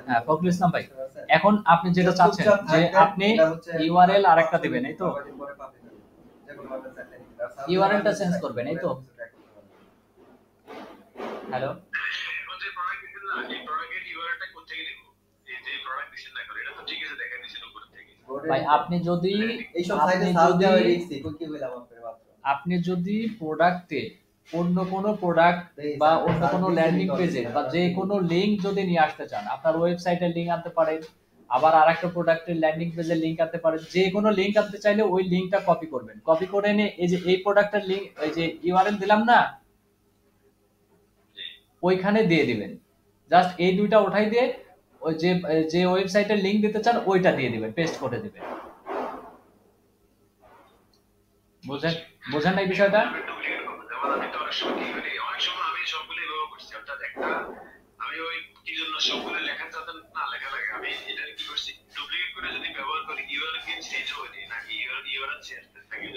হ্যাঁ ফখরুল ইসলাম ভাই, এখন আপনি যেটা চাচ্ছেন যে আপনি ইউআরএল আরেকটা দিবেন, এই তো ইউআরএলটা চেঞ্জ করবেন, এই তো। হ্যালো এখন যে প্রোডাক্ট দিছেন না, এই প্রোডাক্টের ইউআরএলটা কোথা থেকে নিব? এই যে প্রোডাক্ট দিছেন না, এটা তো ঠিক আছে দেখা দিছেন উপর থেকে। ভাই আপনি যদি এইসব সাইটে সার্চ দেওয়া রিস্কি, কই কি বললাম আপনাকে মাত্র। আপনি যদি প্রোডাক্টে অন্য কোনো প্রোডাক্ট বা অন্য কোনো ল্যান্ডিং পেজে বা যে কোনো লিংক যদি নিয়ে আসতে চান, আপনার ওয়েবসাইটের লিংক আনতে পারেন, আবার আরেকটা প্রোডাক্টের ল্যান্ডিং পেজের লিংক আনতে পারেন। যে কোনো লিংক আনতে চাইলে ওই লিংকটা কপি করবেন, কপি করে নিয়ে এই যে এই প্রোডাক্টের লিংক, এই যে ইউআরএল দিলাম না, ওইখানে দিয়ে দিবেন। জাস্ট এই দুইটা উঠাই দিয়ে ওই যে যে ওয়েবসাইটের লিংক দিতে চান ওইটা দিয়ে দিবেন, পেস্ট করে দিবেন। বুঝেন বুঝেন এই বিষয়টা? আমি তো অনেক সময় কি মানে অনেক সময় আমি সবগুলোই ব্যবহার করছি, অর্থাৎ একটা আমি ওই কি জন্য সবগুলো লেখা যাতে না লেখা লাগে, আমি এটা কি করছি ডুপ্লিকেট করে যদি ব্যবহার করি ইউআরএল কি চেঞ্জ হয়ে যায় নাকি ইউআরএল চেঞ্জ থাকে।